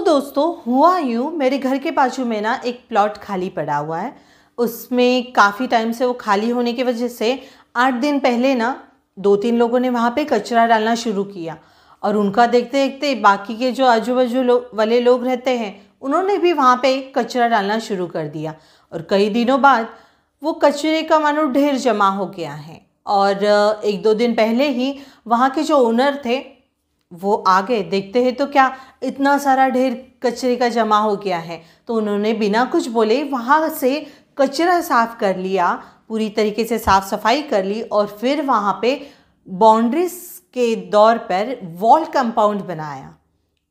दोस्तों हुआ यूँ, मेरे घर के बाजू में ना एक प्लॉट खाली पड़ा हुआ है। उसमें काफ़ी टाइम से वो खाली होने की वजह से 8 दिन पहले ना 2-3 लोगों ने वहाँ पे कचरा डालना शुरू किया और उनका देखते देखते बाकी के जो आजू बाजू वाले लोग रहते हैं उन्होंने भी वहाँ पे कचरा डालना शुरू कर दिया और कई दिनों बाद वो कचरे का मानो ढेर जमा हो गया है। और 1-2 दिन पहले ही वहाँ के जो ओनर थे वो आ गए, देखते हैं तो क्या इतना सारा ढेर कचरे का जमा हो गया है। तो उन्होंने बिना कुछ बोले वहाँ से कचरा साफ़ कर लिया, पूरी तरीके से साफ़ सफाई कर ली और फिर वहाँ पे बाउंड्रीज के दौर पर वॉल कंपाउंड बनाया।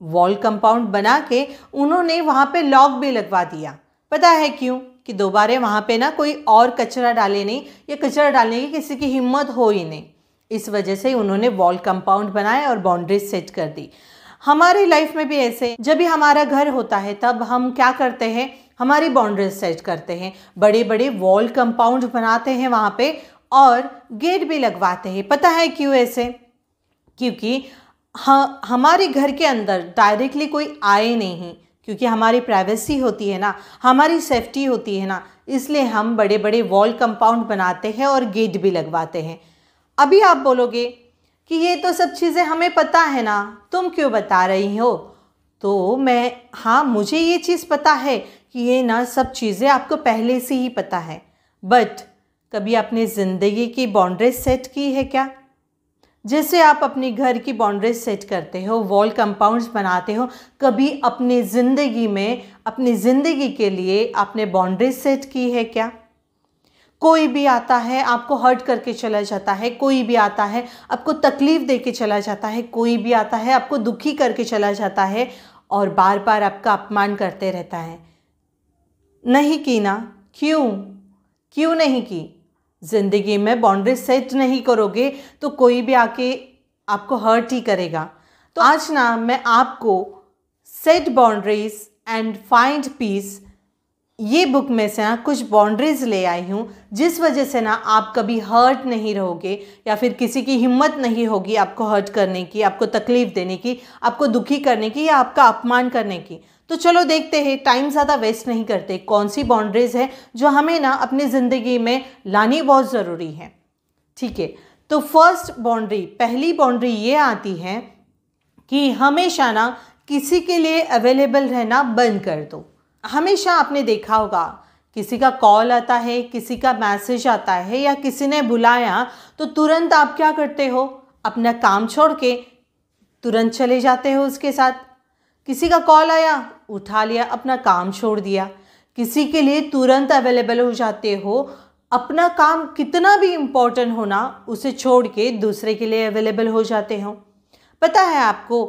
वॉल कंपाउंड बना के उन्होंने वहाँ पे लॉक भी लगवा दिया। पता है क्यों? कि दोबारा वहाँ पे ना कोई और कचरा डाले नहीं, या कचरा डालने की किसी की हिम्मत हो ही नहीं। इस वजह से उन्होंने वॉल कंपाउंड बनाया और बाउंड्रीज सेट कर दी। हमारी लाइफ में भी ऐसे, जब भी हमारा घर होता है तब हम क्या करते हैं, हमारी बाउंड्रीज सेट करते हैं, बड़े बड़े वॉल कंपाउंड बनाते हैं वहाँ पे और गेट भी लगवाते हैं। पता है क्यों ऐसे? क्योंकि हमारे घर के अंदर डायरेक्टली कोई आए नहीं, क्योंकि हमारी प्राइवेसी होती है ना, हमारी सेफ्टी होती है ना, इसलिए हम बड़े बड़े वॉल कंपाउंड बनाते हैं और गेट भी लगवाते हैं। अभी आप बोलोगे कि ये तो सब चीज़ें हमें पता है ना, तुम क्यों बता रही हो? तो हाँ, मुझे ये चीज़ पता है कि ये ना सब चीज़ें आपको पहले से ही पता है, बट कभी अपनी ज़िंदगी की बाउंड्रीज सेट की है क्या? जैसे आप अपने घर की बाउंड्रीज सेट करते हो, वॉल कंपाउंड्स बनाते हो, कभी अपनी ज़िंदगी में, अपनी ज़िंदगी के लिए आपने बाउंड्रीज सेट की है क्या? कोई भी आता है आपको हर्ट करके चला जाता है, कोई भी आता है आपको तकलीफ़ दे के चला जाता है, कोई भी आता है आपको दुखी करके चला जाता है और बार बार आपका अपमान करते रहता है। नहीं की ना? क्यों नहीं की? ज़िंदगी में बाउंड्रीज सेट नहीं करोगे तो कोई भी आके आपको हर्ट ही करेगा। तो आज ना मैं आपको set boundaries and find peace, ये बुक में से ना कुछ बाउंड्रीज ले आई हूँ, जिस वजह से ना आप कभी हर्ट नहीं रहोगे या फिर किसी की हिम्मत नहीं होगी आपको हर्ट करने की, आपको तकलीफ़ देने की, आपको दुखी करने की या आपका अपमान करने की। तो चलो देखते हैं, टाइम ज़्यादा वेस्ट नहीं करते, कौन सी बाउंड्रीज़ है जो हमें ना अपनी ज़िंदगी में लानी बहुत ज़रूरी है। ठीक है, तो फर्स्ट बाउंड्री, पहली बाउंड्री ये आती है कि हमेशा ना किसी के लिए अवेलेबल रहना बंद कर दो। हमेशा आपने देखा होगा, किसी का कॉल आता है, किसी का मैसेज आता है या किसी ने बुलाया तो तुरंत आप क्या करते हो, अपना काम छोड़ के तुरंत चले जाते हो उसके साथ। किसी का कॉल आया, उठा लिया, अपना काम छोड़ दिया, किसी के लिए तुरंत अवेलेबल हो जाते हो। अपना काम कितना भी इम्पोर्टेंट हो ना, उसे छोड़ के दूसरे के लिए अवेलेबल हो जाते हो। पता है आपको,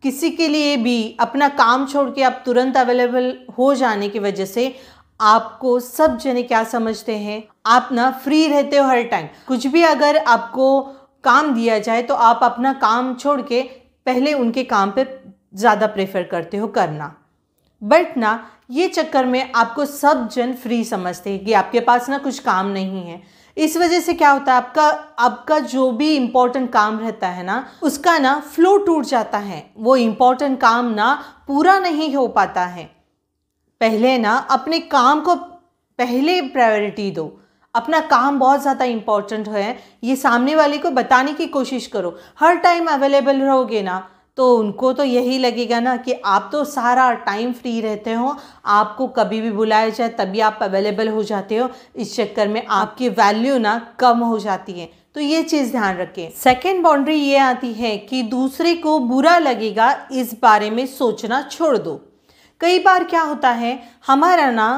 किसी के लिए भी अपना काम छोड़ के आप तुरंत अवेलेबल हो जाने की वजह से आपको सब जने क्या समझते हैं, आप ना फ्री रहते हो हर टाइम। कुछ भी अगर आपको काम दिया जाए तो आप अपना काम छोड़ के पहले उनके काम पे ज़्यादा प्रेफर करते हो करना। बट ना ये चक्कर में आपको सब जन फ्री समझते हैं कि आपके पास ना कुछ काम नहीं है। इस वजह से क्या होता है, आपका जो भी इम्पोर्टेंट काम रहता है ना, उसका ना फ्लो टूट जाता है, वो इम्पोर्टेंट काम ना पूरा नहीं हो पाता है। पहले ना अपने काम को पहले प्रायोरिटी दो, अपना काम बहुत ज़्यादा इम्पोर्टेंट है, ये सामने वाले को बताने की कोशिश करो। हर टाइम अवेलेबल रहोगे ना तो उनको तो यही लगेगा ना कि आप तो सारा टाइम फ्री रहते हो, आपको कभी भी बुलाया जाए तभी आप अवेलेबल हो जाते हो। इस चक्कर में आपकी वैल्यू ना कम हो जाती है, तो ये चीज़ ध्यान रखें। सेकंड बाउंड्री ये आती है कि दूसरे को बुरा लगेगा इस बारे में सोचना छोड़ दो। कई बार क्या होता है, हमारा ना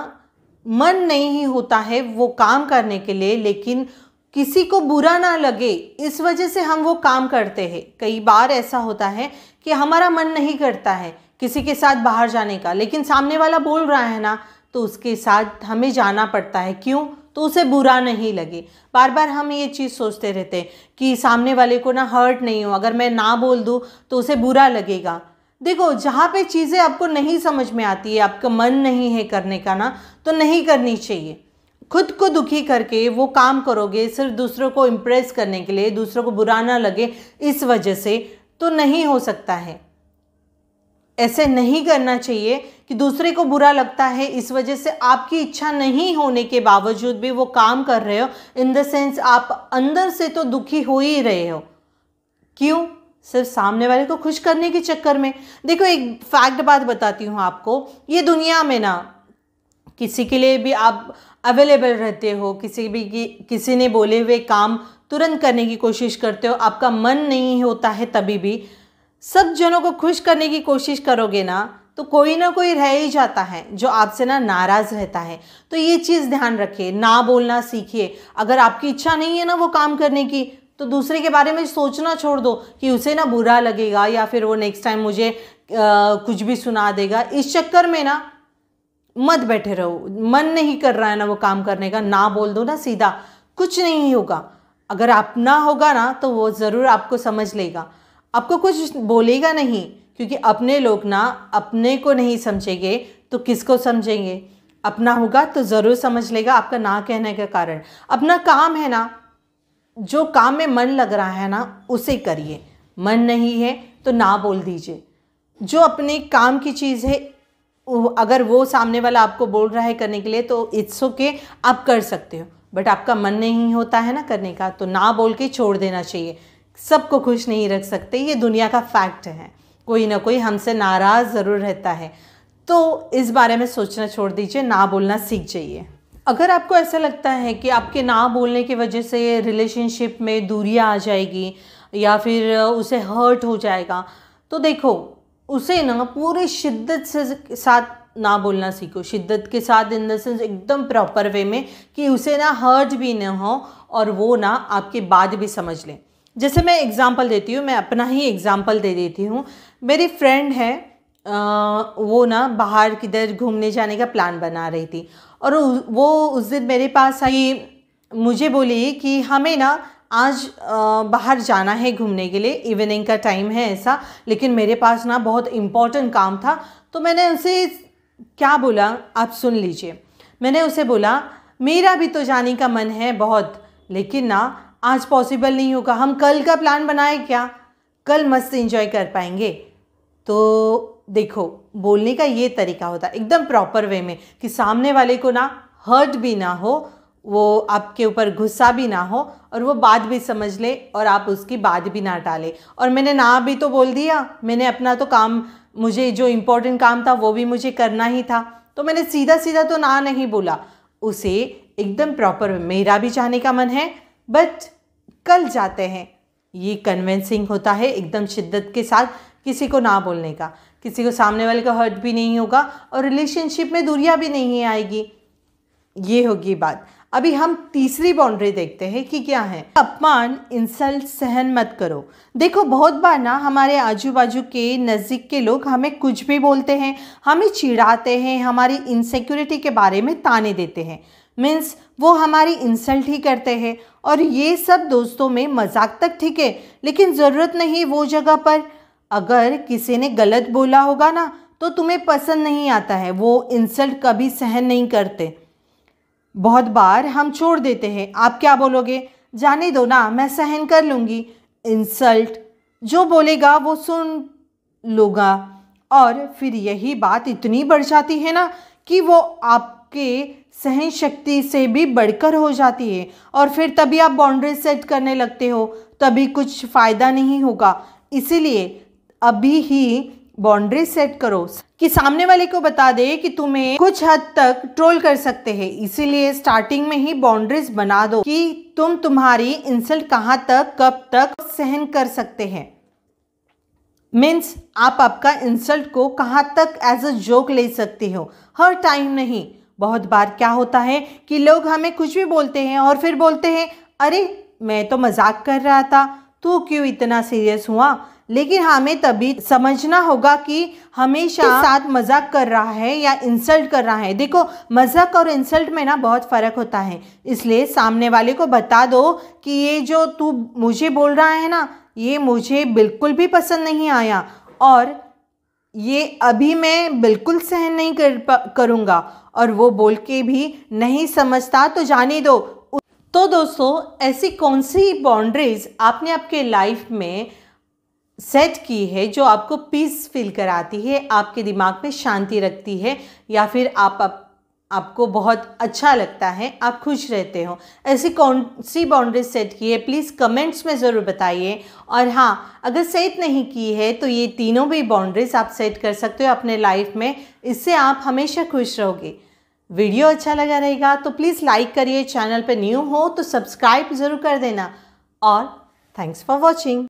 मन नहीं होता है वो काम करने के लिए, लेकिन किसी को बुरा ना लगे इस वजह से हम वो काम करते हैं। कई बार ऐसा होता है कि हमारा मन नहीं करता है किसी के साथ बाहर जाने का, लेकिन सामने वाला बोल रहा है ना तो उसके साथ हमें जाना पड़ता है। क्यों? तो उसे बुरा नहीं लगे। बार बार हम ये चीज़ सोचते रहते हैं कि सामने वाले को ना हर्ट नहीं हो, अगर मैं ना बोल दूँ तो उसे बुरा लगेगा। देखो, जहाँ पे चीज़ें आपको नहीं समझ में आती है, आपका मन नहीं है करने का ना, तो नहीं करनी चाहिए। खुद को दुखी करके वो काम करोगे सिर्फ दूसरों को इम्प्रेस करने के लिए, दूसरों को बुरा ना लगे इस वजह से, तो नहीं हो सकता है। ऐसे नहीं करना चाहिए कि दूसरे को बुरा लगता है इस वजह से आपकी इच्छा नहीं होने के बावजूद भी वो काम कर रहे हो, इन द सेंस आप अंदर से तो दुखी हो ही रहे हो। क्यों? सिर्फ सामने वाले को खुश करने के चक्कर में। देखो एक फैक्ट बात बताती हूँ आपको, ये दुनिया में ना किसी के लिए भी आप अवेलेबल रहते हो, किसी ने बोले हुए काम तुरंत करने की कोशिश करते हो, आपका मन नहीं होता है तभी भी सब जनों को खुश करने की कोशिश करोगे ना तो कोई ना कोई रह ही जाता है जो आपसे ना नाराज़ रहता है। तो ये चीज़ ध्यान रखिए, ना बोलना सीखिए। अगर आपकी इच्छा नहीं है ना वो काम करने की तो दूसरे के बारे में सोचना छोड़ दो कि उसे ना बुरा लगेगा या फिर वो नेक्स्ट टाइम मुझे कुछ भी सुना देगा। इस चक्कर में ना मत बैठे रहो, मन नहीं कर रहा है ना वो काम करने का, ना बोल दो ना सीधा, कुछ नहीं होगा। अगर अपना होगा ना तो वो ज़रूर आपको समझ लेगा, आपको कुछ बोलेगा नहीं, क्योंकि अपने लोग ना अपने को नहीं समझेंगे तो किसको समझेंगे। अपना होगा तो ज़रूर समझ लेगा आपका ना कहने का कारण। अपना काम है ना, जो काम में मन लग रहा है ना उसे करिए, मन नहीं है तो ना बोल दीजिए। जो अपने काम की चीज़ है अगर वो सामने वाला आपको बोल रहा है करने के लिए तो इट्स ओके, आप कर सकते हो, बट आपका मन नहीं होता है ना करने का तो ना बोल के छोड़ देना चाहिए। सबको खुश नहीं रख सकते, ये दुनिया का फैक्ट है, कोई ना कोई हमसे नाराज़ ज़रूर रहता है। तो इस बारे में सोचना छोड़ दीजिए, ना बोलना सीख जाइए। अगर आपको ऐसा लगता है कि आपके ना बोलने की वजह से रिलेशनशिप में दूरियां आ जाएगी या फिर उसे हर्ट हो जाएगा तो देखो उसे ना पूरी शिद्दत से साथ ना बोलना सीखो, शिद्दत के साथ इन द सेंस एकदम प्रॉपर वे में कि उसे ना हर्ट भी ना हो और वो ना आपकी बात भी समझ ले। जैसे मैं एग्ज़ाम्पल देती हूँ, मैं अपना ही एग्ज़ाम्पल दे देती हूँ। मेरी फ्रेंड है, वो ना बाहर किधर घूमने जाने का प्लान बना रही थी और वो उस दिन मेरे पास आई, मुझे बोली कि हमें ना आज बाहर जाना है घूमने के लिए, इवनिंग का टाइम है ऐसा, लेकिन मेरे पास ना बहुत इम्पॉर्टेंट काम था। तो मैंने उसे क्या बोला आप सुन लीजिए। मैंने उसे बोला मेरा भी तो जाने का मन है बहुत, लेकिन ना आज पॉसिबल नहीं होगा, हम कल का प्लान बनाए क्या, कल मस्त एंजॉय कर पाएंगे। तो देखो बोलने का ये तरीका होता है एकदम प्रॉपर वे में कि सामने वाले को ना हर्ट भी ना हो, वो आपके ऊपर गुस्सा भी ना हो और वो बात भी समझ ले और आप उसकी बात भी ना टाले। और मैंने ना भी तो बोल दिया, मैंने अपना तो काम, मुझे जो इम्पोर्टेंट काम था वो भी मुझे करना ही था, तो मैंने सीधा सीधा तो ना नहीं बोला उसे, एकदम प्रॉपर मेरा भी जाने का मन है बट कल जाते हैं। ये कन्विंसिंग होता है एकदम शिद्दत के साथ किसी को ना बोलने का, किसी को सामने वाले का हर्ट भी नहीं होगा और रिलेशनशिप में दूरियां भी नहीं आएगी। ये होगी बात। अभी हम तीसरी बाउंड्री देखते हैं कि क्या है। अपमान इंसल्ट सहन मत करो। देखो बहुत बार ना हमारे आजू बाजू के नज़दीक के लोग हमें कुछ भी बोलते हैं, हमें चिढ़ाते हैं, हमारी इनसिक्योरिटी के बारे में ताने देते हैं, मीन्स वो हमारी इंसल्ट ही करते हैं। और ये सब दोस्तों में मजाक तक ठीक है, लेकिन ज़रूरत नहीं वो जगह पर। अगर किसी ने गलत बोला होगा ना तो तुम्हें पसंद नहीं आता है, वो इंसल्ट कभी सहन नहीं करते। बहुत बार हम छोड़ देते हैं, आप क्या बोलोगे, जाने दो ना मैं सहन कर लूँगी। इंसल्ट जो बोलेगा वो सुन लूँगा और फिर यही बात इतनी बढ़ जाती है ना कि वो आपके सहन शक्ति से भी बढ़कर हो जाती है और फिर तभी आप बाउंड्री सेट करने लगते हो, तभी कुछ फ़ायदा नहीं होगा। इसीलिए अभी ही बाउंड्री सेट करो कि सामने वाले को बता दे कि तुम्हें कुछ हद तक ट्रोल कर सकते हैं। इसीलिए स्टार्टिंग में ही बाउंड्रीज बना दो कि तुम तुम्हारी इंसल्ट कहाँ तक कब तक सहन कर सकते हैं। मीन्स आप आपका इंसल्ट को कहाँ तक एज अ जोक ले सकते हो, हर टाइम नहीं। बहुत बार क्या होता है कि लोग हमें कुछ भी बोलते हैं और फिर बोलते हैं अरे मैं तो मजाक कर रहा था, तू क्यों इतना सीरियस हुआ। लेकिन हमें तभी समझना होगा कि हमेशा साथ मजाक कर रहा है या इंसल्ट कर रहा है। देखो मजाक और इंसल्ट में ना बहुत फ़र्क होता है, इसलिए सामने वाले को बता दो कि ये जो तू मुझे बोल रहा है ना ये मुझे बिल्कुल भी पसंद नहीं आया और ये अभी मैं बिल्कुल सहन नहीं करूँगा। और वो बोल के भी नहीं समझता तो जाने दो। तो दोस्तों ऐसी कौन सी बाउंड्रीज आपने आपके लाइफ में सेट की है जो आपको पीस फील कराती है, आपके दिमाग में शांति रखती है, या फिर आपको बहुत अच्छा लगता है, आप खुश रहते हो, ऐसी कौन सी बाउंड्रीज सेट की है प्लीज़ कमेंट्स में ज़रूर बताइए। और हाँ, अगर सेट नहीं की है तो ये तीनों भी बाउंड्रीज आप सेट कर सकते हो अपने लाइफ में, इससे आप हमेशा खुश रहोगे। वीडियो अच्छा लगा रहेगा तो प्लीज़ लाइक करिए, चैनल पर न्यू हो तो सब्सक्राइब ज़रूर कर देना, और थैंक्स फॉर वॉचिंग।